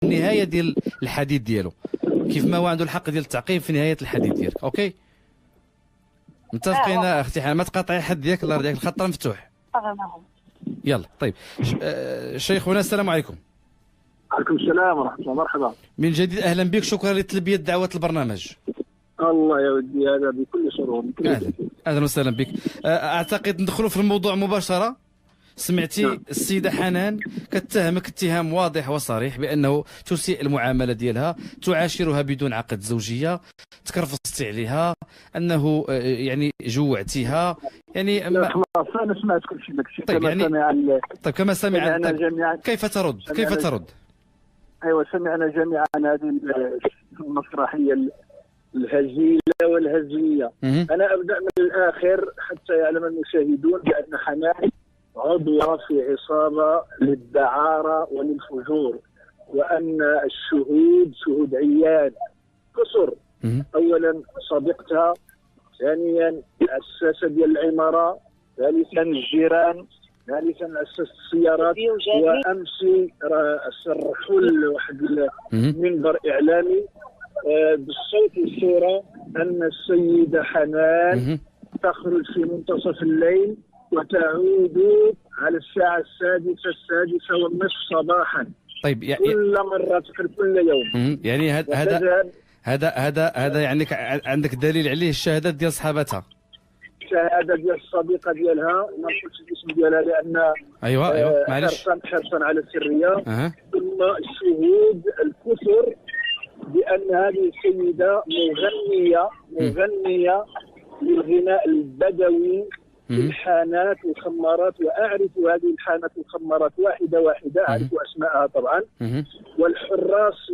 النهايه ديال الحديث ديالو، كيف ما هو عنده الحق ديال التعقيب في نهايه الحديث ديالك. اوكي متفقين اختي حنان؟ ما تقاطعي حد ديالك، الله يرضيك، الخط راه مفتوح. يلا طيب. شيخنا السلام عليكم. وعليكم السلام ورحمه الله، مرحبا من جديد، اهلا بك، شكرا لتلبيه دعوه البرنامج. الله يا ودي، هذا بكل سرور. اهلا وسهلا بك. اعتقد ندخلوا في الموضوع مباشره. سمعتي السيده حنان كتهمك اتهام واضح وصريح بانه تسيء المعامله ديالها، تعاشرها بدون عقد زوجيه، تكرفصتي عليها، انه يعني جوعتيها، يعني خلاص انا سمعت كل شيء داك الشيء. طيب كما يعني سمع كما سمع جميعا. كيف ترد؟ ايوه سمعنا جميعا هذه المسرحيه الهزيله والهزليه. انا ابدا من الاخر حتى يعلم المشاهدون بان حنان عضوة في عصابة للدعارة وللفجور، وأن الشهود شهود عيان كسر. أولا صديقتها، ثانيا الأساسة ديال العمارة، ثالثا الجيران، ثالثا أساسة السيارات. وأمس صرحوا لواحد المنبر إعلامي بالصوت والصورة أن السيدة حنان تخرج في منتصف الليل وتعود على الساعة السادسة والنصف صباحا. طيب كل مرة كل يوم. يعني هذا يعني عندك دليل عليه الشهادات ديال صحابتها؟ الشهادة ديال الصديقة ديالها، ما نقولش الاسم ديالها لأن ايوه معليش حرصا على السرية. ثم الشهود الكثر بأن هذه السيدة مغنية للغناء البدوي في الحانات والخمارات، وأعرف هذه الحانات والخمارات واحدة أعرف أسماءها طبعا. والحراس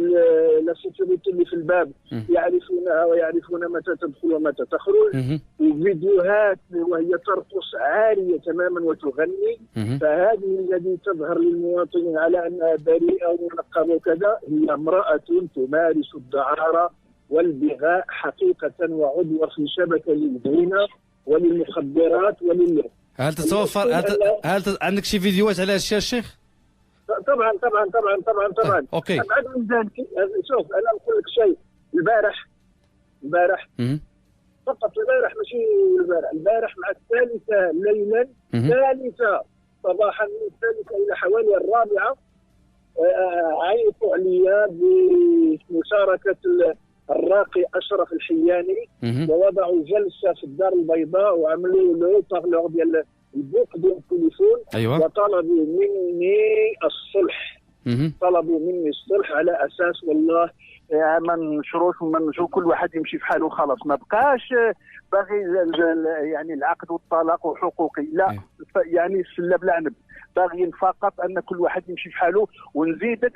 لا سيكوريتي اللي في الباب يعرفونها ويعرفون متى تدخل ومتى تخرج. وفيديوهات وهي ترقص عارية تماما وتغني. فهذه الذي تظهر للمواطنين على أنها بريئة ومنقبة وكذا، هي امرأة تمارس الدعارة والبغاء حقيقة، وعضوة في شبكة للزنا وللمخدرات هل تتوفر عندك شي فيديوهات على هالشيء الشيخ؟ طبعا. اوكي. ابعد من ذلك. شوف انا نقول لك شيء. البارح فقط البارح، ماشي البارح مع الثالثة ليلا، ثالثة صباحا، من الثالثة الى حوالي الرابعة عيطوا عليا بمشاركة الراقي أشرف الحياني، ووضعوا جلسة في الدار البيضاء وعملوا له طاغلور ديال البوق ديال التليفون. أيوة. وطلبوا مني الصلح. طلبوا مني الصلح على أساس والله ما ننشروش وما ننشروا، كل واحد يمشي في حاله خلاص، ما بقاش باغي يعني العقد والطلاق وحقوقي، لا. يعني السله بلا عنب، باغيين فقط ان كل واحد يمشي في حاله. ونزيدك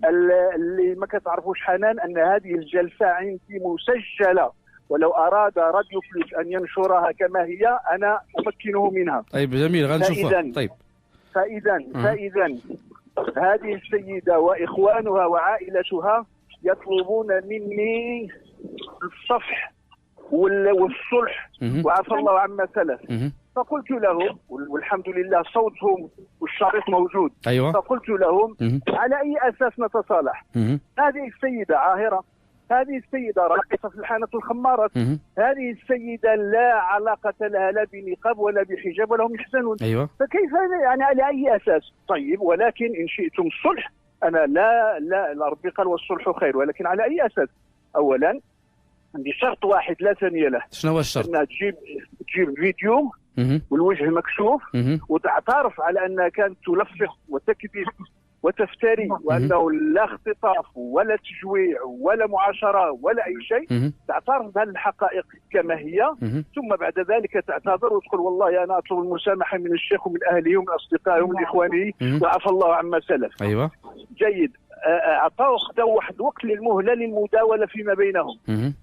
اللي ما كتعرفوش حنان ان هذه الجلسه عندي مسجله، ولو اراد راديو بلوس ان ينشرها كما هي انا امكنه منها. طيب جميل، غنشوفها. طيب فاذا هذه السيده واخوانها وعائلتها يطلبون مني الصفح والصلح وعفى الله عما سلف. فقلت لهم، والحمد لله صوتهم والشريط موجود. أيوة. فقلت لهم على أي أساس نتصالح؟ هذه السيدة عاهرة، هذه السيدة راقصة في الحانة الخمارات، هذه السيدة لا علاقة لها لا بنقاب ولا بحجاب ولا هم يحزنون. أيوة. فكيف يعني على أي أساس؟ طيب ولكن إن شئتم الصلح أنا لا ربي قال والصلح خير، ولكن على أي أساس؟ أولا بشرط واحد لا ثاني له. شنو هو الشرط؟ أنها تجيب فيديو والوجه مكشوف، وتعترف على أنها كانت تلفق وتكذب وتفتري، وأنه لا اختطاف ولا تجويع ولا معاشرة ولا أي شيء. تعترف بهالحقائق كما هي، ثم بعد ذلك تعتذر وتقول والله أنا أطلب المسامحة من الشيخ ومن أهله ومن أصدقائه ومن إخوانه وعفى الله عما سلف. أيوة. جيد. خدوا واحد وقت للمهلة للمداولة فيما بينهم.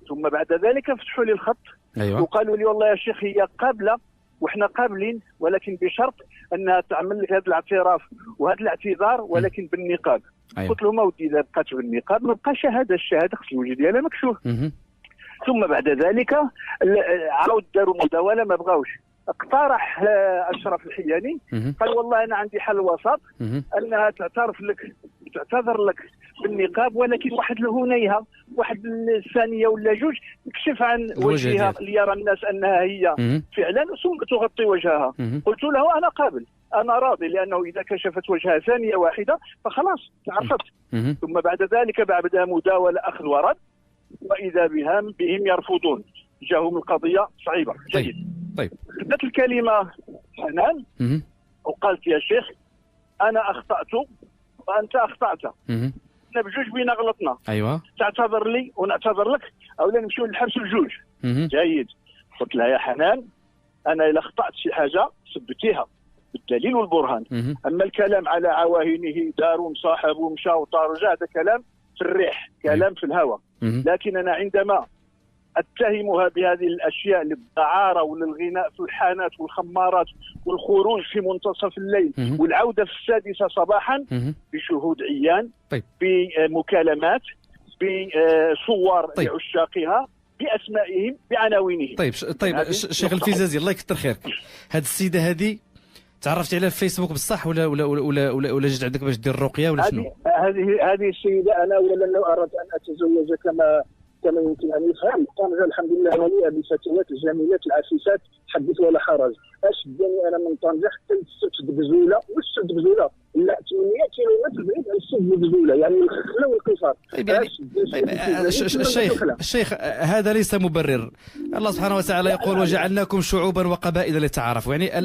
ثم بعد ذلك فتحوا لي الخط. أيوة. وقالوا لي والله يا شيخ هي قابلة وإحنا قابلين، ولكن بشرط أنها تعمل لك هذا الاعتراف وهذا الاعتذار ولكن بالنقاب. أيوة. قلت لهم أودي إذا بقات بالنقاب ما بقاش الشهادة خص الوجه ديالها مكشوف. ثم بعد ذلك عاود داروا مداولة ما بغاوش. اقترح أشرف الحياني قال والله أنا عندي حل وسط، أنها تعتذر لك بالنقاب، ولكن واحد الهنيهه، واحد الثانيه ولا جوج تكشف عن وجهها ليرى الناس انها هي فعلا، ثم تغطي وجهها. قلت له انا قابل، انا راضي، لانه اذا كشفت وجهها ثانيه واحده فخلاص تعرفت. ثم بعد ذلك بعد مداوله اخذ ورد، واذا بهم يرفضون، جاهم القضيه صعيبه. جيد. طيب بدات الكلمه حنان وقالت يا شيخ انا اخطات وانت اخطات، احنا بجوج بينا غلطنا. ايوه. تعتذر لي ونعتذر لك، اولا نمشيو للحبس الجوج. جيد. قلت لها يا حنان انا اذا اخطات شي حاجه ثبتيها بالدليل والبرهان. اما الكلام على عواهنه دار ومصاحب ومشى وطار ورجع هذا كلام في الريح، كلام في الهواء. لكن انا عندما اتهمها بهذه الاشياء للدعاره وللغناء في الحانات والخمارات والخروج في منتصف الليل والعوده في 6 صباحا بشهود عيان، بمكالمات، بصور لعشاقها، باسمائهم، بعناوينهم. طيب شيخ الفيزازي الله يكثر خيرك، هذه السيده هذه تعرفت عليها في فيسبوك بصح ولا جيت عندك باش دير الرقيه ولا شنو؟ هذه السيده انا اولا لو اردت ان اتزوج كما يمكن ان يفهم، طنجه الحمد لله مليئه بالفتيات الجميلات العفيفات، حدث ولا حرج. اشدني انا من طنجه حتى للسد بزوله، مش سد بزوله لا 800 كيلومتر بعيد عن السد بزوله، يعني الخله والقفار. طيب يعني الشيخ هذا ليس مبرر. الله سبحانه وتعالى يقول وجعلناكم شعوبا وقبائل لتعارفوا، يعني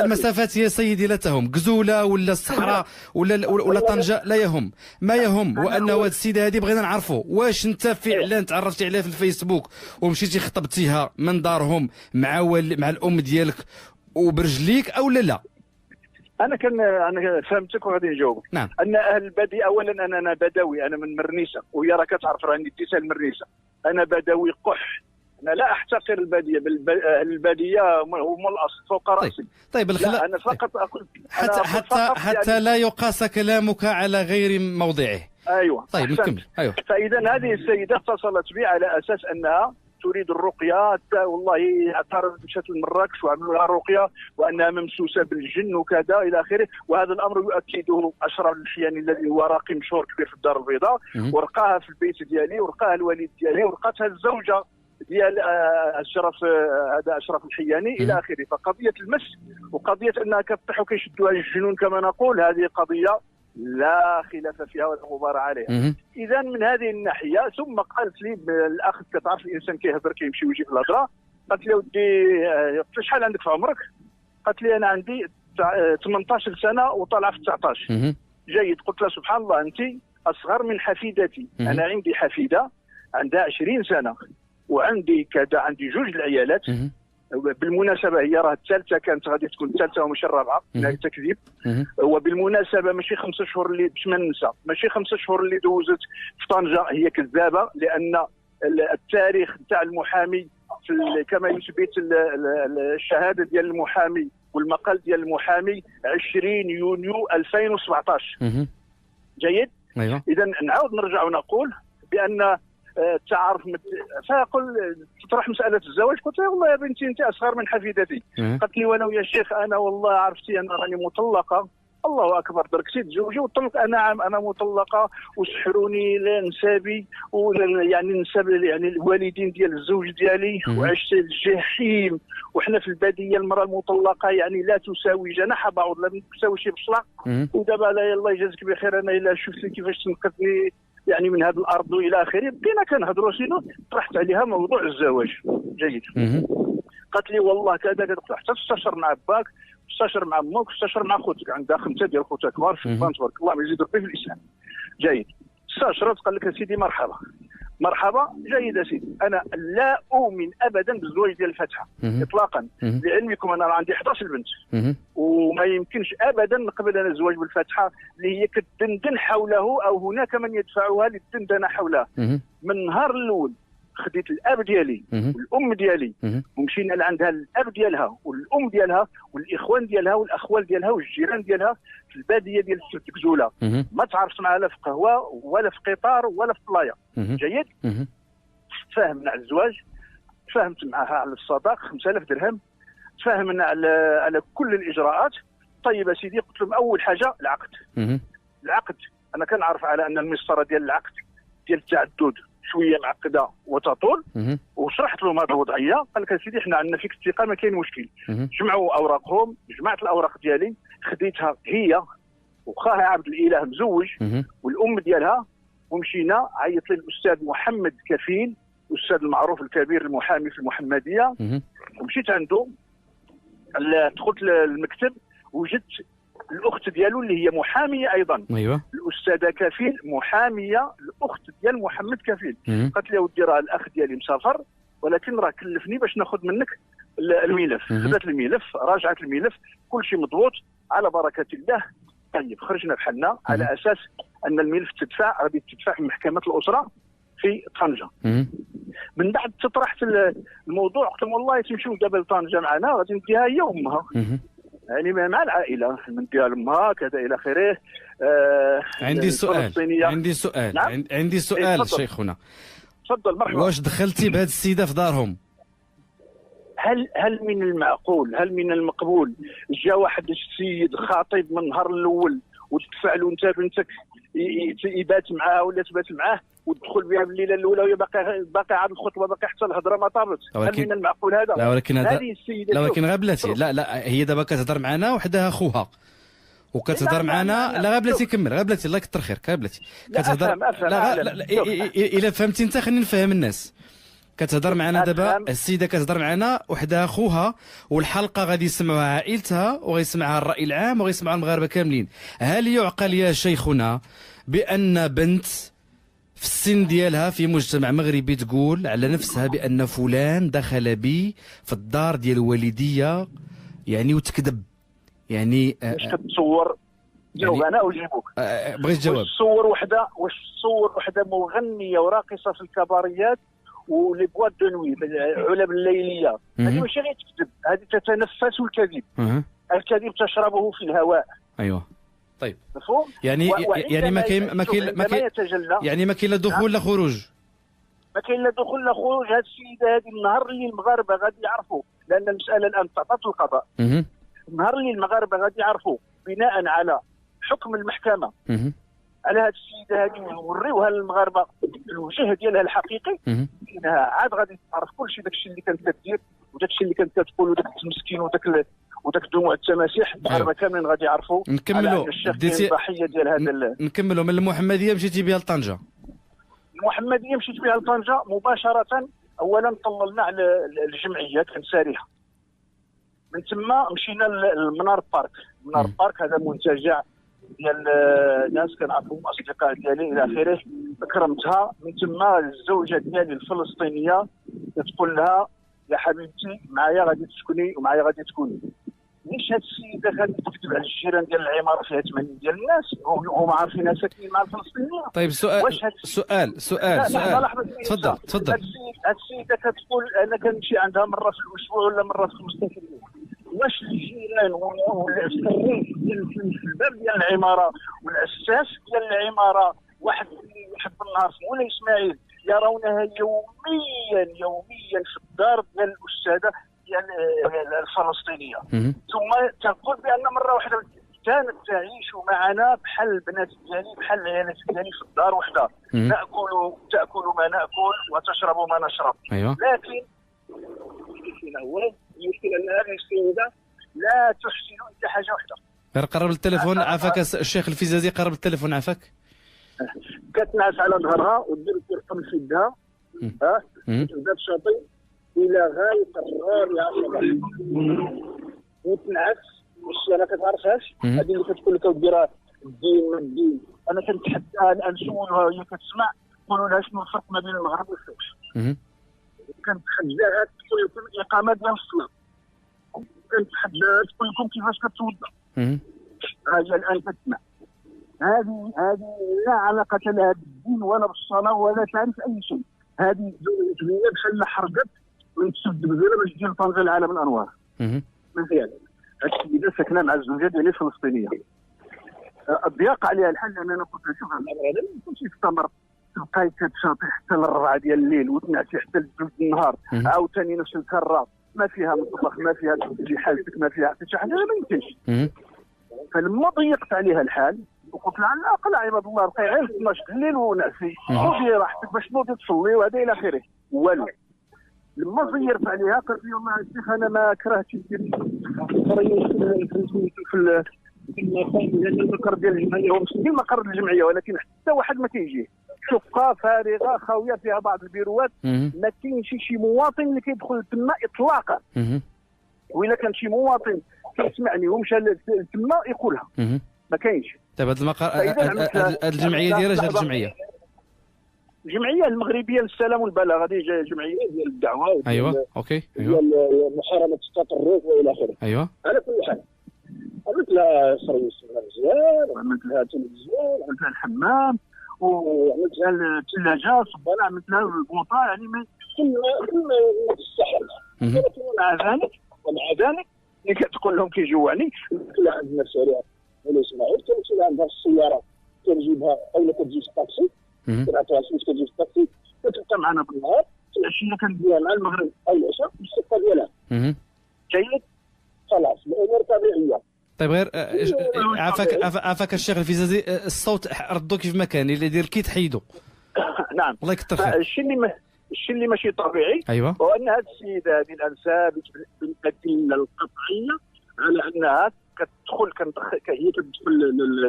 المسافات يا سيدي لا تهم، غزوله ولا الصحراء ولا طنجه لا يهم، ما يهم وانه هذه السيده هذه بغينا نعرفوا واش انت فعلا تعرفتي عليها في الفيسبوك ومشيتي خطبتيها من دارهم مع الام ديالك وبرجليك او لا؟ انا فهمتك وغادي نجاوبك. نعم. ان اهل الباديه، اولا انا بدوي، انا من مرنيسه، وهي راه كتعرف راني ديتها المرنيسه. انا بدوي قح، انا لا احتقر الباديه، الباديه هم الاصل فوق راسي. طيب لا انا فقط اقول حتى يعني لا يقاس كلامك على غير موضعه. ايوه. طيب نكمل. ايوه. فاذا هذه السيده اتصلت بي على اساس انها تريد الرقيه، والله اعترضت مشات لمراكش وعملوا لها الرقيه وانها ممسوسه بالجن وكذا الى اخره. وهذا الامر يؤكده اشرف الشياني الذي هو راقي مشهور كبير في الدار البيضاء، ورقاها في البيت ديالي، ورقاها الوالد ديالي، ورقاتها الزوجه ديال هذا اشرف الحياني الى اخره. فقضيه المس وقضيه انها كتطيح وكيشدوها الجنون كما نقول، هذه قضيه لا خلاف فيها ولا غبار عليها. اذا من هذه الناحيه، ثم قالت لي الاخ كتعرف الانسان كيهضر كيمشي ويجي في الهضره، قالت لي ودي شحال عندك في عمرك؟ قالت لي انا عندي 18 سنه وطالعه في 19. جيد. قلت لها سبحان الله انت اصغر من حفيدتي. انا عندي حفيده عندها 20 سنه وعندي كذا، عندي 2 العيالات. بالمناسبه هي راه الثالثه، كانت غادي تكون الثالثه وماشي الرابعه، هذا تكذيب. وبالمناسبه ماشي 5 شهور اللي باش ما ننسى، ماشي 5 شهور اللي دوزت في طنجه هي كذابه، لان التاريخ نتاع المحامي كما يثبت الشهاده ديال المحامي والمقال ديال المحامي 20 يونيو 2017. جيد. ايوه. اذا نعاود نرجع ونقول بان التعارف فاقول تطرح مساله الزواج. قلت لها والله يا بنتي انت اصغر من حفيدتي. قالت لي ولو يا شيخ انا والله عرفتي انا راني مطلقه. الله اكبر، دركتي تزوجي وطلق. نعم انا مطلقه وسحروني لنسابي يعني نساب يعني الوالدين ديال الزوج ديالي وعشت الجحيم. وحنا في الباديه المراه المطلقه يعني لا تساوي جناح بعوض، لا تساوي شي بصله. ودابا الله يجازيك بخير، انا الا شفتي كيفاش تنقذني يعني من هذه الارض والى اخره، بقينا كنهضروا سينو طرحت عليها موضوع الزواج. جيد. قالت لي والله كذا حتى تستشر مع باك، تستشر مع امك، تستشر مع خوتك، عندها 5 ديال خوتها كبار في البان تبارك الله ما يزيد ربي في الاسلام. جيد. استشرت قال لك يا سيدي مرحبا مرحبا. جيد يا سيدي. انا لا اؤمن ابدا بالزواج ديال الفاتحه اطلاقا، لعلمكم انا عندي 11 بنت وما يمكنش ابدا نقبل انا الزواج بالفاتحه اللي هي كتدندن حوله او هناك من يدفعها للدندنه حولها. من النهار الاول خديت الاب ديالي والام ديالي ومشينا لعندها الاب ديالها والام ديالها والاخوان ديالها والاخوال ديالها والجيران ديالها في الباديه ديال السد كزوله. ما تعرفت معها لا في قهوه ولا في قطار ولا في طلايه. جيد. تفاهمنا على الزواج، تفاهمت معها على الصداق 5000 درهم، تفاهمنا على كل الاجراءات. طيب يا سيدي، قلت لهم اول حاجه العقد. العقد انا كنعرف على ان المسطره ديال العقد ديال التعدد شويه معقده وتطول، وشرحت لهم هذه الوضعيه. قال لك سيدي حنا عندنا فيك الثقه ما كاين مشكل. جمعوا اوراقهم، جمعت الاوراق ديالي، خديتها هي وخاها عبد الاله مزوج والام ديالها، ومشينا عيط لي الاستاذ محمد كفيل، الاستاذ المعروف الكبير المحامي في المحمديه، ومشيت عنده. دخلت للمكتب وجدت الاخت ديالو اللي هي محاميه ايضا. ايوه الاستاذه كفيل محاميه، الاخت ديال محمد كفيل. قالت لي ودي راه الاخ ديالي مسافر، ولكن راه كلفني باش ناخذ منك الملف. خذت الملف، راجعت الملف، كل شيء مضبوط على بركه الله. طيب خرجنا بحالنا على اساس ان الملف غادي تدفع في محكمه الاسره في طنجه. من بعد تطرحت الموضوع، قلت لهم والله تمشيو دابا لطنجه معنا، غادي نديها هي وامها، يعني مع العائله، نديها لامها كذا الى اخره. عندي سؤال شيخنا. تفضل مرحبا. واش دخلتي بهذه السيده في دارهم؟ هل من المعقول، هل من المقبول جا واحد السيد خاطب من النهار الاول وتدفع له انت بنتك يبات معاها ولا تبات معاه وتدخل بها بالليله الاولى وهي باقي عاد الخطبه، باقي حتى الهضره ما طابت؟ هل من المعقول هذا؟ لا ولكن هذا، لا ولكن غير بلاتي، لا هي دابا كتهضر معنا وحدها اخوها وكتهضر معنا. لا غير بلاتي كمل، غير بلاتي الله يكثر خيرك، غير بلاتي كتهضر. لا الا فهمتي انت خليني نفهم الناس. كتهضر معنا دابا السيده، كتهضر معنا وحدها اخوها، والحلقه غادي يسمعوها عائلتها وغيسمعها الراي العام وغيسمعها المغاربه كاملين. هل يعقل يا شيخنا بان بنت في السن ديالها في مجتمع مغربي تقول على نفسها بان فلان دخل بي في الدار ديال الوالديه يعني وتكذب؟ يعني واش كتصور؟ جاوب انا اجيبك. بغيت جواب. واش تصور وحده مغنيه وراقصه في الكباريات ولي بواط دو نوي، العلب الليليه، هذه ماشي غير تكذب، هذه تتنفس الكذب. الكذب تشربه في الهواء. ايوه طيب مفهوم؟ يعني ما كاين لا دخول لا خروج. ما كاين لا دخول لا خروج. هذه السيده هذه النهار اللي المغاربه غادي يعرفوا، لان المساله الان تعطات القضاء. النهار اللي المغاربه غادي يعرفوا بناء على حكم المحكمه على هذه السيده هذه ونوريوها للمغاربه الوجه ديالها الحقيقي، انها عاد غادي تعرف كل شيء، داك الشيء اللي كانت كدير وداك الشيء اللي كانت كتقول وداك المسكين وداك دموع التماسيح، المغاربه كاملين غادي يعرفوا. نكملوا الضحيه ديال هذا. نكملوا من المحمديه مشيتي بها لطنجه. المحمديه مشيت بها لطنجه مباشره. اولا طللنا على الجمعيه كانت سارحه، من ثم مشينا للمنار بارك. المنار بارك هذا منتجع ديال ناس كنعرفهم اصدقاء ديالي الى اخره. اكرمتها، من ثم الزوجه ديالي الفلسطينيه كتقول لها يا حبيبتي معايا غادي تسكني ومعايا غادي تكوني. ليش هاد السيده غادي تكتب على الجيران ديال العماره فيها 80 ديال الناس وهما عارفينها ساكنين مع الفلسطينيين؟ طيب سؤال تفضل. هاد السيده كتقول انا كنمشي عندها مره في الاسبوع ولا مره في 15 يوم. واش الجيران والسريف ديال في الباب ديال العماره والاساس ديال العماره واحد بالنهار مولاي اسماعيل يرونها يوميا في الدار ديال الاستاذه ديال الفلسطينيه؟ ثم تقول بان مره واحده كانت تعيش معنا بحال البنات ديالي بحال العيالات ديالي في الدار وحده، تاكل ما ناكل وتشرب ما نشرب. أيوة. لكن هو المشكل ان هذه السيده لا تحسن الا حاجه واحده. غير قرب التليفون عافاك الشيخ الفيزازي، قرب التليفون عافاك. كتنعس على ظهرها ودير الرقم في يدها، تبدا تشاطي الى غايه الرابعه صباحا وتنعس. واش انا كتعرفهاش هذه اللي كتقول لك اودي راه الدين ما الدين. انا كنتحداها نسولها وهي كتسمع، نقولوا لها شنو الفرق ما بين المغرب والشمس. كنتحداها تقول لكم الاقامه ديال الصلاه، كنتحداها تقول لكم كيفاش كتوضا. هي الان كتسمع. هذه لا علاقه لها بالدين ولا بالصلاه ولا تعرف اي شيء. هذه زوجيه بحال حرقت من تسد بزاله باش تجي لطنجه العالم الانوار. مزيان. هذه السيده ساكنه مع الزوجه ديالي الفلسطينيه. الضياق عليها الحل لان انا قلت لها شوف هذا ما يمكنش يستمر، تبقاي كتشاطي حتى للربعه ديال الليل وتنعسي حتى لجوج النهار، عاوتاني نفس الكره، ما فيها مطبخ، ما فيها تجي حالتك، ما فيها حتى شي حاجه، ما يمكنش. فلما ضيقت عليها الحال وقلت لها على الاقل عباد الله بقي غير 12 الليل ونعسي خذي راحتك باش تنوضي تصلي وهذا الى اخره. والو لما زيرت عليها قالت لي والله الشيخ انا ما كرهتش ندير في المقام لان المقر ديال الجمعيه هو ماشي مقر الجمعيه ولكن حتى واحد ما كيجي، شقه فارغه خاويه فيها بعض البيروات، ما كاينش شي مواطن اللي كيدخل تما اطلاقا. وإلا كان شي مواطن كيسمعني ومشى تما يقولها ما كاينش. طيب هذا المقر هذه الجمعيه ديالها هذه الجمعيه المغربيه للسلام والبلاغه، هذه جمعيه ديال الدعوه. ايوه اوكي ايوه ديال محاربه التطرف والى اخره. ايوه على كل حال عملت لها سيرفيس مزيان وعملت لها تلفزيون وعملت لها الحمام وعملت لها الثلاجه صبانه، عملت لها البوطه، يعني كل تستحق. ولكن ومع ذلك اللي كتقول لهم كيجوعني لا عندنا مشاريع ولا اسماعيل كتمشي عندها السياره كنجيبها او كتجيب الطاكسي كنعطيها فلوس كتجيب الطاكسي كتبقى معنا بالنهار، في العشيه كنديرها مع المغرب او العشاء بالسته ديالها. جيد خلاص الامور طبيعيه. طيب غير عافاك الشيخ الفيزازي، الصوت ردو كيف ما كان، اللي يدير كي تحيدو. نعم الله يكثر خير. الشيء اللي ماشي طبيعي ايوه هو ان هذه السيده هذه الانساب بالادله القطعيه على انها هي كتدخل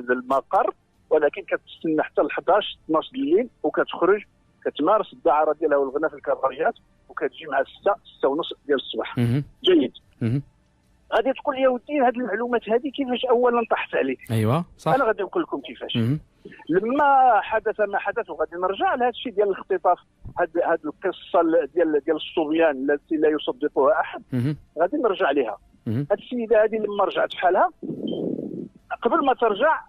للمقر ولكن كتستنى حتى ل 11 12 الليل وكتخرج كتمارس الدعاره ديالها والغناء في الكباريات وكتجي مع 6 ونص ديال الصباح. جيد. غادي تقول لي ودي هذه المعلومات هذه كيفاش اولا طحت عليك؟ ايوه صح. انا غادي نقول لكم كيفاش. لما حدث ما حدث وغادي نرجع لهذا الشيء ديال الاختطاف، هذه القصه ديال الصبيان التي لا يصدقها احد، غادي نرجع لها. هذه السيده هذه لما رجعت بحالها قبل ما ترجع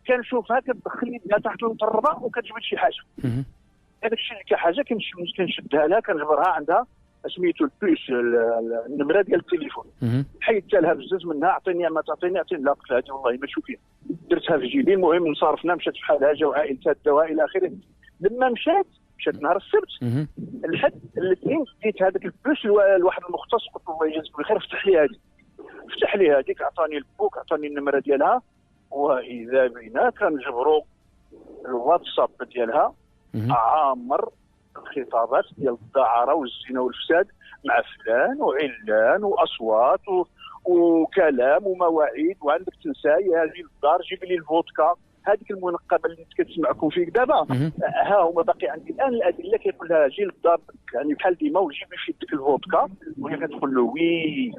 كنشوفها كتدخل يدها تحت المطربه وكتجبد شي حاجه. هذاك الشيء اللي كحاجه كنشدها لها كنجبرها عندها سميتو البوس النمره ديال التليفون. حيدت لها بزاف منها، عطيني ما تعطيني لا قلت لها هذه والله ما تشوفيها، درتها في جيبي. المهم صارفنا مشات بحالها جاو عائلتها الدواء الى اخره. لما مشات نهار السبت الحد الاثنين ديت هذاك البوس لواحد المختص قلت له الله يجازيك بخير فتح لي هذه، فتح لي هذيك عطاني البوك عطاني النمره ديالها، واذا بينا كنجبروا الواتساب ديالها عامر الخطابات ديال الدعاره والزنا والفساد مع فلان وعلان واصوات وكلام ومواعيد، وعندك تنساي هذه الدار جيب لي الفودكا، هذيك المنقبه اللي كتسمعكم فيك دابا ها هما باقي عندي الان الادله كيقول لها جي للدار يعني بحال ديما وجيب لي في يدك الفودكا، وهي كتقول له وي.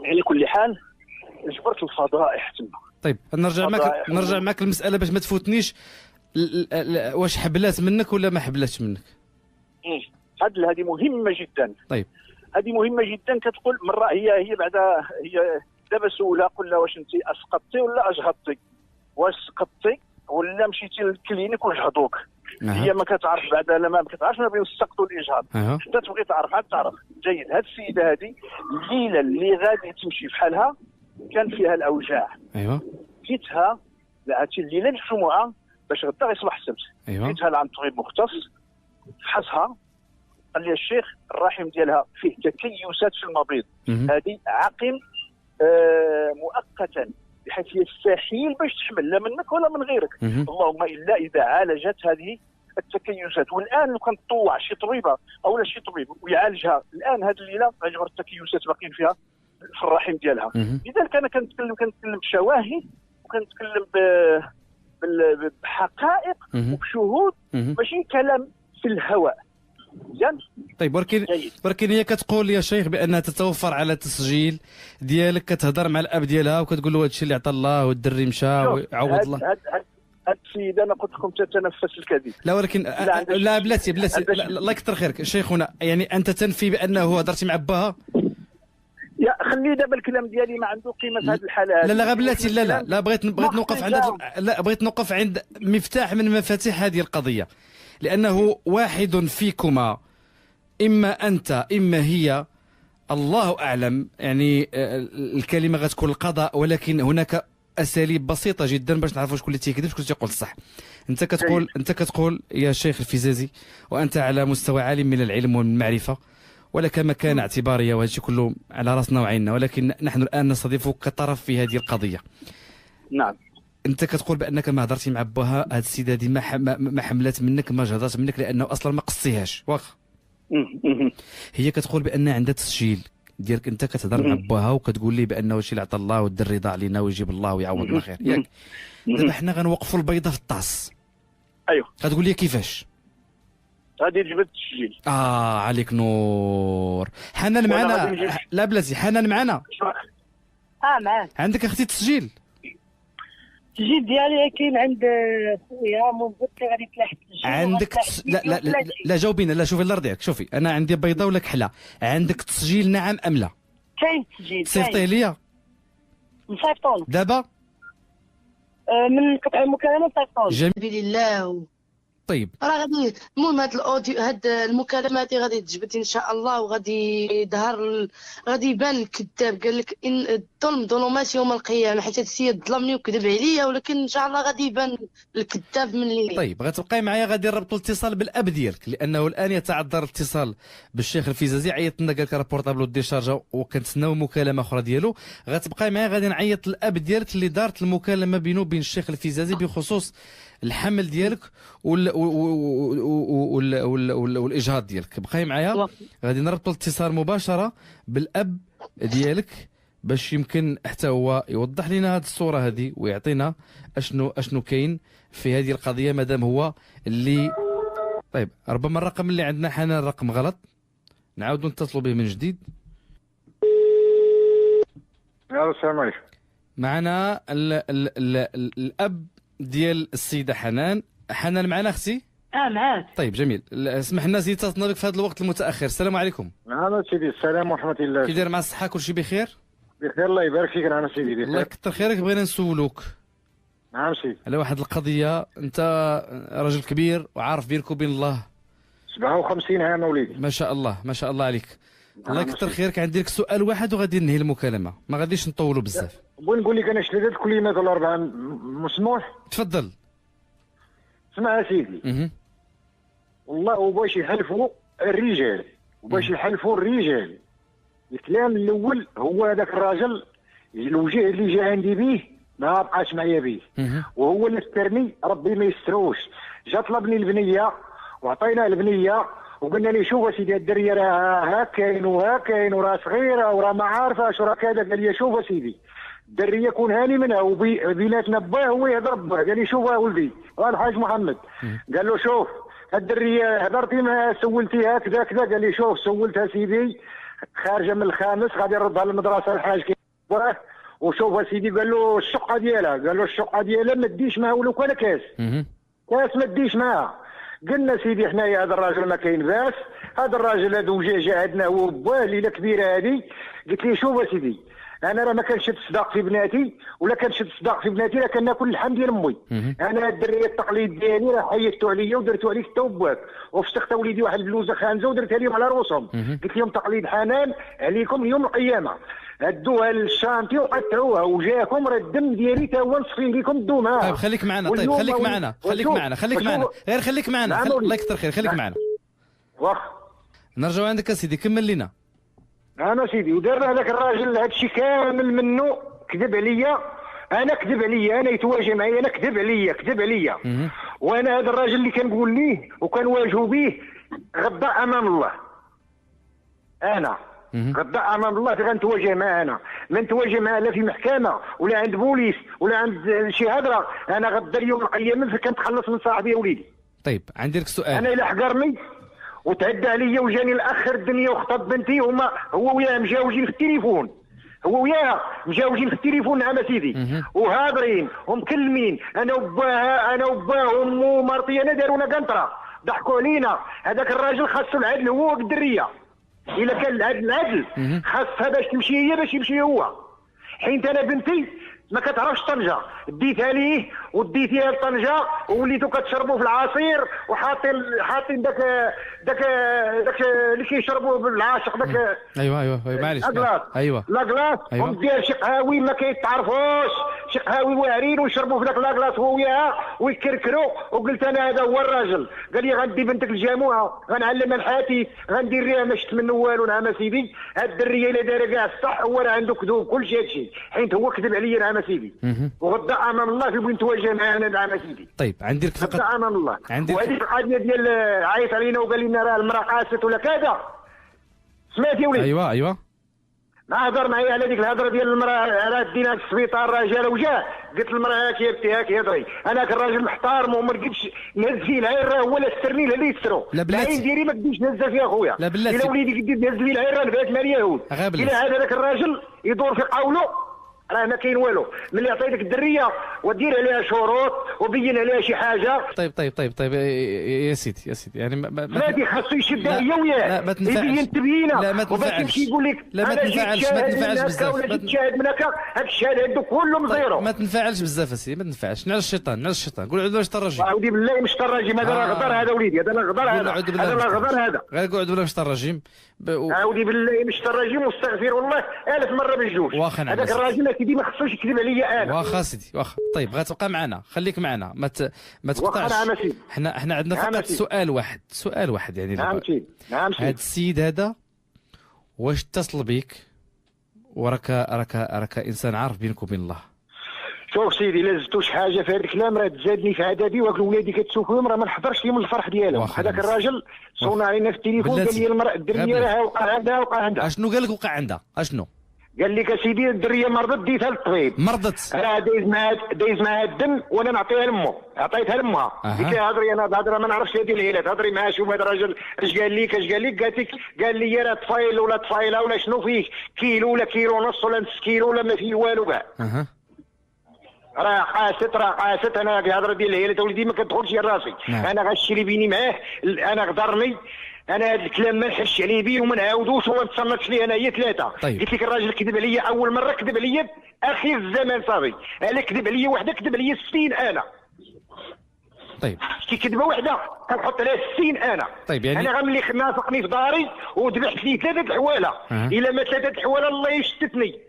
على كل حال جبرت الفضائح تما. طيب نرجع معك المساله باش ما تفوتنيش، واش حبلات منك ولا ما حبلاتش منك؟ هذه مهمه جدا. طيب هذه مهمه جدا. كتقول مره هي بعدا هي دابا سولها قول لها واش انت اسقطتي ولا اجهضتي، واش سقطتي ولا مشيتي للكلينيك وجهضوك. هي ما كتعرف بعدا ما كتعرفش ما بين السقط والاجهاض. حتى تبغي تعرف عاد تعرف. جيد. هذه السيده هذه الليله اللي غادي تمشي بحالها كان فيها الاوجاع. ايوه جيتها هذه الليله الجمعه باش غدا غيصبح السبت. جيتها لعند طبيب مختص فحصها قال لي الشيخ الرحم ديالها فيه تكيسات في المبيض. هذه عقم مؤقتا بحيث يستحيل باش تحمل لا منك ولا من غيرك. اللهم الا اذا عالجت هذه التكيسات. والان لو كانت تطوع شي طبيبه او شي طبيب ويعالجها الان هذه الليله غيجبر التكيسات باقيين فيها في الرحم ديالها. لذلك انا كنتكلم بشواهد وكنتكلم بحقائق وبشهود ماشي كلام في الهواء. مزيان. طيب ولكن هي كتقول يا شيخ بانها تتوفر على تسجيل ديالك، كتهضر مع الاب ديالها وكتقول له هذا الشيء اللي عطى الله والدري مشى ويعوض الله. هاد السيده انا قلت لكم تتنفس الكذب. لا ولكن لا بلاتي الله يكثر خيرك شيخنا، يعني انت تنفي بانه هضرتي مع باها؟ يا خلي دابا الكلام ديالي ما عنده قيمه في هذه الحاله. لا بلاتي لا بغيت نوقف عند بغيت نوقف عند مفتاح من مفاتيح هذه القضيه، لأنه واحد فيكما إما أنت إما هي، الله أعلم، يعني الكلمة غتكون القضاء، ولكن هناك أساليب بسيطة جدا باش نعرفوا شكون اللي تيكذب شكون اللي تيقول الصح. أنت كتقول يا شيخ الفيزازي وأنت على مستوى عالي من العلم والمعرفة ولك مكانة اعتبارية وهذا الشيء كله على راسنا وعيننا، ولكن نحن الآن نستضيفك كطرف في هذه القضية. نعم. انت كتقول بانك ما هضرتي مع باها، هاد السيده هادي ما حملات منك، ما جهضات منك لانه اصلا ما قصيهاش واخا. هي كتقول بان عندها تسجيل ديالك انت كتهضر مع باها وكتقول لي بانه شي اللي عطى الله ودار الرضا علينا ويجيب الله ويعوضنا خير، ياك؟ دابا حنا غنوقفوا البيضه في الطاس. ايوه. غتقول لي كيفاش؟ غادي تجبد التسجيل. عليك نور. حنان معنا؟ لا بلاتي، حنان معنا؟ معاك. عندك اختي التسجيل؟ التسجيل ديالي كاين عند خويا منبت، غادي تلاح التسجيل. عندك لا لا لا, لا جاوبينا. لا شوفي الله يرضيك، شوفي انا عندي بيضه ولا كحله، عندك تسجيل نعم ام لا؟ كاين تسجيل. صيفطيه ليا نصيفطولك دابا من قطع المكالمه نصيفطولك. جميل لله. طيب راه غادي المهم هاد الاوديو، هاد المكالمات غادي تجبد ان شاء الله، وغادي يظهر، غادي يبان الكذاب. قال لك ان الظلم ظلمات يوم القيامه، حيت هاد السيد ظلمني وكذب عليا، ولكن ان شاء الله غادي يبان الكذاب من الليل. طيب غتبقاي معايا، غادي نربطوا الاتصال بالاب ديالك لانه الان يتعذر الاتصال بالشيخ الفيزازي. عيط لنا قال لك راه بورطابلو ديشارجا وكنتسناو مكالمه اخرى ديالو. غتبقاي معايا، غادي نعيط للاب ديالك اللي دارت المكالمه بينه وبين الشيخ الفيزازي بخصوص الحمل ديالك والاجهاض ديالك. بقاي معايا، غادي نربطوا الاتصال مباشره بالاب ديالك باش يمكن حتى هو يوضح لنا هذه الصوره هذه ويعطينا اشنو كاين في هذه القضيه، مادام هو اللي. طيب ربما الرقم اللي عندنا حنا الرقم غلط، نعاودوا نتصلوا به من جديد. السلام عليكم. معنا الاب ديال السيده حنان. حنان معنا اختي؟ معاك. طيب جميل. اسمح لنا سيدي اتصلنا بك في هذا الوقت المتاخر. السلام عليكم. نعم سيدي، السلام ورحمه الله. كي داير مع الصحه؟ كلشي بخير؟ بخير الله يبارك فيك. نعم سيدي بخير. الله يكثر خيرك. بغينا نسولوك نعم سيدي على واحد القضيه. انت راجل كبير وعارف بينك وبين الله 57 عام وليدي. ما شاء الله ما شاء الله عليك. الله يكثر خيرك. عندي لك سؤال واحد وغادي ننهي المكالمه، ما غاديش نطولوا بزاف. بغيت نقول لك انا شلت الكلمات الاربعه مسموح. تفضل. اسمع يا سيدي، والله وباش يحلفوا الرجال الكلام الاول هو هذاك الراجل الوجه اللي جا عندي به ما بقاش معايا به، وهو اللي استرني ربي ما يستروش. جا طلبني البنيه وعطينا البنيه وقلنا لي شوف سيدي الدريه راه هاكاين وهاكاين وراه صغيره وراه ما عارفاش وراه كذا. قال لي شوف سيدي الدريه كون هاني منها وبيناتنا باه هو يهضر باه. قال لي شوف ولدي الحاج محمد، قال له شوف الدريه هضرتي ما سولتيها كذا كذا. قال لي شوف سولتها سيدي خارجه من الخامس غادي نردها للمدرسه الحاج باه. وشوف سيدي قال له الشقه ديالها، قال له الشقه ديالها ما تديش معها ولو كان كاس ما تديش معها. قلنا سيدي حنايا هذا الراجل ما كاين باس، هذا الراجل هذا وجا عندنا هو باه ليله كبيره هذه. قلت لي شوف سيدي انا راه ما كنشد الصداق في بناتي، ولا كنشد الصداق في بناتي راه كناكل اللحم ديال امي. انا الدريه التقليد ديالي راه حيدتو عليا ودرتو عليك انت وباك، وفسخت وليدي واحد البلوزه خانزه ودرتها لهم على رؤوسهم. قلت لهم تقليد حنان عليكم يوم القيامه، هدوها للشانتي وقطعوها وجاكم راه الدم ديالي تا هو نصفي ليكم دوما. طيب خليك معنا، طيب خليك معنا غير خليك معنا. الله يكثر خير، خليك معنا. واخ نرجعوا عندك اسيدي، كمل لنا. انا سيدي ودار هذاك الراجل هذا الشيء كامل منه كذب عليا، انا يتواجه معايا، انا كذب عليا. وانا هذا الراجل اللي كنقول ليه وكنواجهوا به غدا امام الله. انا غدا امام الله غنتواجه معاه. انا ما نتواجه معاه لا في محكمه ولا عند بوليس ولا عند شي هضره. انا غدا اليوم القيامه كنتخلص من صاحبي يا وليدي. طيب عندي لك سؤال. انا الا حقرني وتعدى عليا وجاني الاخر الدنيا وخطب بنتي هو وياه مجاوجين في التليفون، نعم سيدي، وهاضرين ومكلمين انا وباه وامه ومرتي انا دارونا قنطره ضحكوا علينا. هذاك الراجل خاصو العدل هو والدريه، الا كان العدل خاصها باش تمشي هي باش يمشي هو. حيت انا بنتي ما كتعرفش طنجه، ديتها ليه وديتيها لطنجه ووليتو كتشربوا في العصير وحاطين داك اللي كيشربوا بالعاشق داك. ايوه معليش. لاكلاص ايوه لاكلاص ومدير شي قهاوي ما كيتعرفوش شي قهاوي واعرين ويشربوا في ذاك لاكلاص هو وياها ويكركروا. وقلت انا هذا هو الراجل. قال لي غندي بنتك الجاموعه غنعلمها الحاتي غندير ليها ما شفت منه والو. نعم سيدي هاد الدريه الا دايره كاع الصح هو راه عنده كذوب كل شيء هادشي حيت هو كذب عليا. نعم سيدي وغدا امام الله في بغي نتواجه معاه. نعم سيدي طيب عندي لك فقط غدا امام الله. عندي وهذيك القضيه ديال عيط علينا وقال لنا راه المراه قاست ولا كذا سمعتي وليدي؟ ايوا ما هضر معايا على ديك الهضره ديال المراه راه دينا في السبيطار رجال وجاه. قلت المراه هاكي بنتي هاكي هضري. انا كراجل محترم وما نجيبش نهز فيه العير راه هو لا استرني لا اللي يسترو. لا بلاتي العين ديالي ما تديش نهزها فيها خويا. لا بلاتي الا وليدي قدي نهز فيه العير راه نبات مع اليهود. الا هذا ذاك الراجل يدور في قوله راه ما كاين والو. ملي عطيتك الدريه ودير عليها شروط وبين عليها شي حاجه. طيب يا سيدي يعني ما خاصو يشدها هي وياه يبين تبيينه. لا ما تنفعلش. يمشي يقول لك لا ما تنفعلش بزاف. ولا جيت شاهد من هكا هاك الشهاده عنده كله مزيرو. ما تنفعلش بزاف اسيدي ما تنفعلش. نعس الشيطان قول اعوذ بالله من الشيطان الرجيم. اعوذ بالله من الشيطان الرجيم. هذا راه غدر هذا وليدي. هذا راه غدر هذا غير قول اعوذ بالله من الشيطان الرجيم. اعوذ بالله من الشيطان الرجيم واستغفر الله 1000 مره بالجوج. هذاك الراجل سيدي ما خصوش يكذب عليا انا. واخا سيدي واخا. طيب غتبقى معنا خليك معنا ما تقطعش. حنا عندنا فقط سؤال واحد يعني. نعم سيدي هذا السيد هذا واش اتصل بك وراك انسان عارف بينك وبين الله؟ شوف سيدي الا زدتوش حاجه في هذا الكلام راه تزادني في عذابي. وهاك ولادي كتشوفهم راه ما نحضرش لهم الفرح ديالهم. هذاك الراجل صونا علينا في التليفون قال لي المراه الدريه راه وقع عندها. اشنو قال لك وقع عندها؟ اشنو قال لك اسيدي الدريه مرضت ديتها للطبيب. مرضت راه دايز معها الدم وانا نعطيها لامه. عطيتها لامها. قلت لها هضري انا هضره ما نعرفش هذه العيلات. هضري معاه شوف هذا الراجل اش قال لك قالت لك قال لي راه طفايل ولا طفايله ولا شنو فيه كيلو ولا كيلو ونص ولا نص كيلو ولا ما فيه والو كاع. راه قاست. انا الهضره ديال العيالات ولدي ما كتدخلش لراسي. انا غشي اللي بيني معاه انا غدرني. انا هذا الكلام ما نحش عليه بيه وما نعاودوش وما نتصنتش ليه انايا ثلاثه. طيب. قلت لك الراجل كذب عليا اول مره كذب عليا اخر الزمان صافي. انا كذب عليا وحده كذب عليا 60 انا. طيب شي كذبه وحده كنحط عليها 60 انا. طيب يعني انا غنملي نافقني في داري وذبحت لي 3 الحواله. الا ما 3 الحواله الله يشتتني.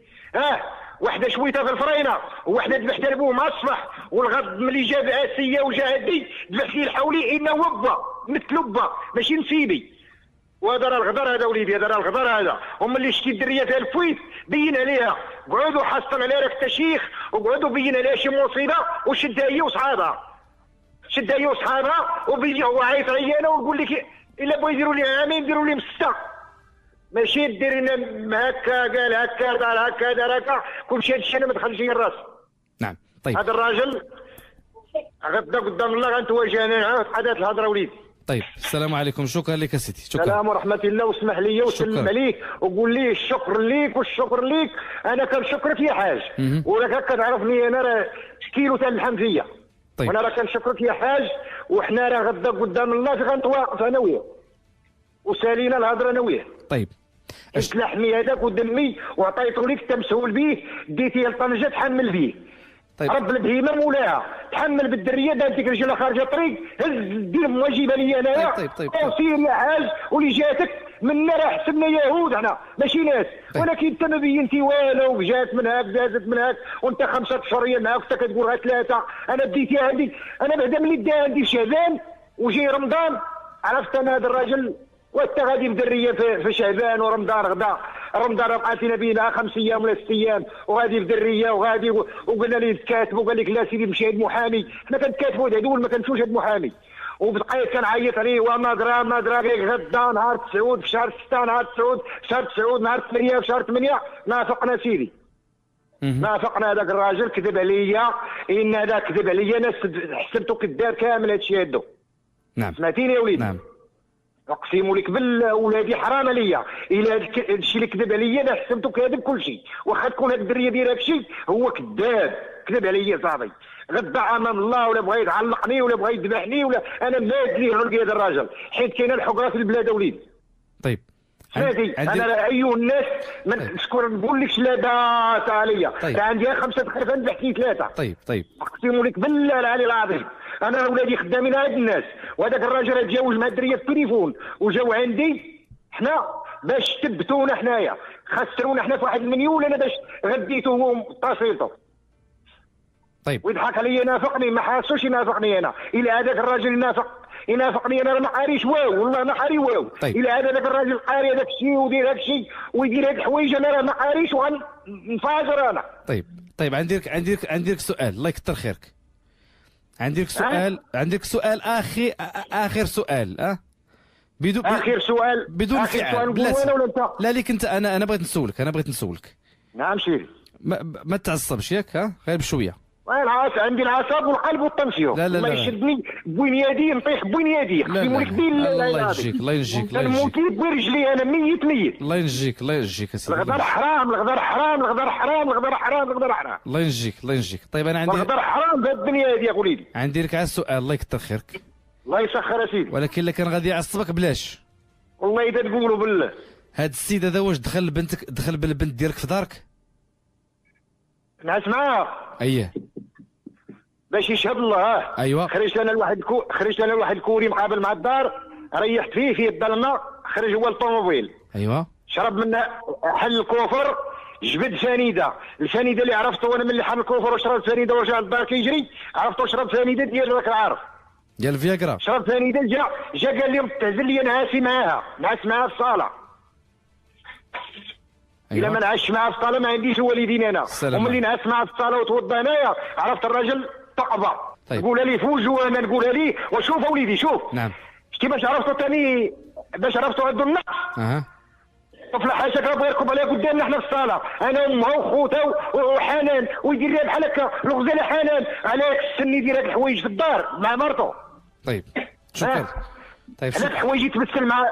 وحده شويتها في الفرينه ووحده ذبحتها لبوه مع الصبح. والغد ملي جا بعاسيه وجا هدي ذبحت لي الحولي انه وبا متلبه ماشي نسيبي. وهذا راه الغدر هذا وليدي. هذا راه الغدر هذا. وملي شتي الدريه فيها الفويت بين عليها. قعدوا حاصل عليها راك التشيخ وقعدوا بين عليها شي مصيبه وشدها هي وصحابها. وبيجي هو عيط عليا انا ويقول لك الا بغا يديروا لي عامين يديروا لي 6. ماشي دير لنا هكا قال هكا دار هكا دار هكا كلشي هادشي انا ما دخلش لي الراس. نعم طيب هذا الراجل غدا قدام الله غنتواجه انا حدث الهضره وليدي. طيب السلام عليكم. شكرا لك سيدي. شكرا. السلام ورحمه الله واسمح لي وسلم عليك وقول لي الشكر ليك والشكر ليك. انا كنشكرك يا حاج. وراك كتعرفني انا راه كيلو تاع اللحم فيا. طيب. وانا راه كنشكرك يا حاج. وحنا راه غدا قدام الله غنتواقف انا وياه وسالينا الهضره انا وياه. طيب قلت لحمي هذاك ودمي وعطيته لك انت مسؤول به. ديتيه لطنجه تحمل به. طيب. رب البهيمه مولاها تحمل بالدريه دارتك رجلها خارجه طريق هز دير مواجبه لي انايا. طيب. سير يا حاج واللي جاتك منا راه حسبنا يهود حنا ماشي ناس. ولكن انت ما بينتي والو. جات من هاك زادت من هاك وانت 5 اشهر معاك انت كتقول غير 3. انا بديتيها عندي انا بعدا ملي دا عندي شعبان وجاي رمضان عرفت انا هذا الراجل. وانت غادي بدريه في شعبان ورمضان غدا. رمضان بقاتينا بينها 5 ايام ولا 6 ايام وغادي بدريه وغادي وقلنا لي تكاتب وقال لك لا سيدي مشي عند محامي. حنا كنتكاتبوا هاد العدول ما كنمشيوش عند محامي. وبقيت كنعيط عليه وما درا غير غدا نهار 9 في شهر 6 نهار 9 في شهر 9 نهار 8 في شهر 8 نافقنا سيدي. نافقنا هذاك الراجل كذب عليا. ان هذا كذب عليا انا حسبته كذاب كامل هادشي هادو. نعم سمعتيني يا وليدي؟ نعم اقسم لك بالله ولادي حرام عليا. الا هادشي اللي كذب عليا انا حسبته كاذب كل شيء. واخا تكون هاد الدريه دايره هادشي هو كذاب كذب عليا صافي. غدا امام الله ولا بغى يتعلقني ولا بغى يذبحني ولا انا ماد ليه عنقي هذا الراجل حيت كاينه الحقره في البلاد وليدي. طيب انا راه ايها الناس ما نشكر نقول لكش لا دات عليا. طيب. عندي 5 خرفان ذبحتي 3. طيب اقسم لك بالله العلي العظيم. انا ولادي خدامين هاد الناس وهذاك الراجل تجاوز مع الدريه في التليفون وجاو عندي حنا باش تبتونا حنايا خسرونا حنا في 1 مليون. انا باش غديته هو تصيلته طيب ويضحك عليا ينافقني، ما حاسوش ينافقني انا. الى هذاك الراجل ينافقني انا ما قاريش واو، والله ما قاري واو. طيب. الى هذاك الراجل قاري هذاك الشيء ودير هذاك الشيء ويدير هذه الحوايج انا راه ما قاريش وغنفاجر انا. طيب عندي لك سؤال، الله يكثر خيرك. عندك سؤال اخر سؤال بدون اخر سؤال بدون آخر فعل. سؤال لا نقول ولا انت؟ لا ليك انت، انا بغيت نسولك. نعم سيدي. ما تعصبش ياك، غير بشويه. عندي العصب والقلب والطنسيون. لا ما يشدني بوين يدي نطيح بوين يدي. الله ينجيك الموت بوين رجلي انا ميت. الله ينجيك اسيدي. الغدر حرام. الله ينجيك. طيب انا عندي الغدر حرام في الدنيا هذه يا وليدي. عندي لك على السؤال، الله يكثر خيرك. الله يسخر سيدي. ولكن الا كان غادي يعصبك بلاش. والله اذا تقولوا بالله. هاد السيد هذا واش دخل بالبنت ديالك في دارك؟ نعس معاه. اييه باش يشهد الله. ايوه. خرجت انا لواحد الكوري مقابل مع الدار، ريحت فيه الظلمه، خرج هو الطوموبيل. ايوه. شرب منه، حل الكوفر، جبد سنيده. السنيده اللي عرفته انا ملي حل الكوفر وشرب سنيده ورجع للدار كيجري، عرفته شرب سنيده ديال راك عارف. ديال الفياغرا. شرب سنيده جا قال لي تعزل لي نعس معاها في الصاله. أيوة. الا ما نعسش معاها في الصاله ما عنديش والدين انا. وملي نعس معاها في الصاله وتوضى انايا عرفت الراجل طقبه. طيب. نقولها لي فوج وانا نقولها لي وشوف اوليدي شوف. نعم. شتي باش عرفتو عندو النقص. طفله حاشاك راه بغا يركب عليها قدامنا حنا في الصاله، انا وامها وخوتها وحنان ويدير لها بحال هكا الغزاله حنان عليك السن يدير هاد الحوايج في الدار مع مرته. طيب شكرا. طيب هاد الحوايج يتمثل مع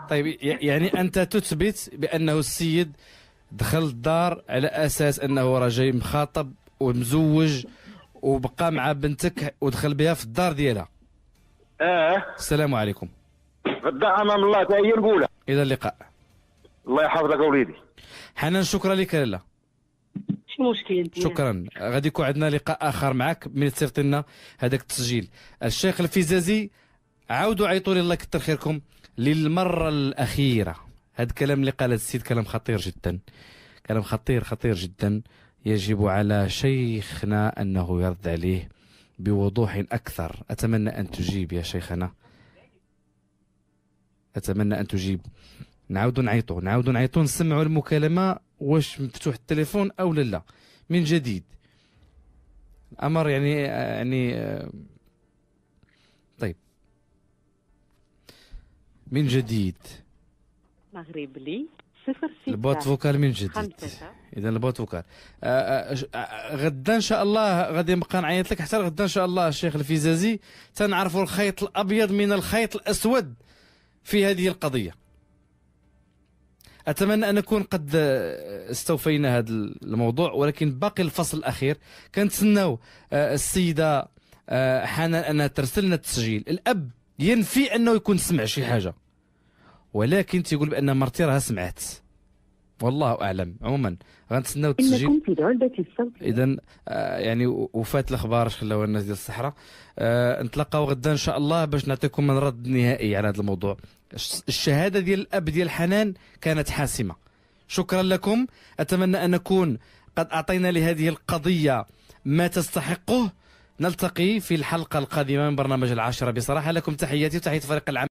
طيب يعني انت تثبت بانه السيد دخل الدار على اساس انه راه جاي مخاطب ومزوج وبقى مع بنتك ودخل بها في الدار ديالها. السلام عليكم. غدا امام الله تا هي نقولها. الى اللقاء. الله يحفظك اوليدي. حنان شكرا لك لاله. ماشي مشكل. شكرا. غادي يكون عندنا لقاء اخر معك من تصيفط لنا هذاك التسجيل. الشيخ الفيزازي عاودوا عيطوا لي الله يكثر خيركم للمره الاخيره. هذا الكلام اللي قال السيد كلام خطير جدا، كلام خطير جدا. يجب على شيخنا انه يرد عليه بوضوح اكثر. اتمنى ان تجيب يا شيخنا، اتمنى ان تجيب. نعاودوا نعيطوا نسمعوا المكالمه واش مفتوح التليفون او لا من جديد. الامر يعني طيب من جديد. مغرب لي 06 البوت فوكال من جديد. اذا البوت فوكال غدا ان شاء الله غادي نبقى نعيط لك حتى غدا ان شاء الله الشيخ الفيزازي تنعرفوا الخيط الابيض من الخيط الاسود في هذه القضيه. أتمنى أن نكون قد استوفينا هذا الموضوع، ولكن باقي الفصل الأخير. كنتسناو السيدة حنان أنها ترسل لنا التسجيل. الأب ينفي أنه يكون سمع شي حاجة، ولكن تيقول بأن مرتي راها سمعت، والله أعلم. عموما غنتسناو التسجيل. إذا يعني وفات الأخبار اش خلاوها الناس ديال الصحراء. نتلاقاو غدا إن شاء الله باش نعطيكم من رد نهائي على هذا الموضوع. الشهادة ديال الأب ديال حنان كانت حاسمة. شكرا لكم. أتمنى أن نكون قد أعطينا لهذه القضية ما تستحقه. نلتقي في الحلقة القادمة من برنامج العاشرة بصراحة. لكم تحياتي وتحية فريق العمل.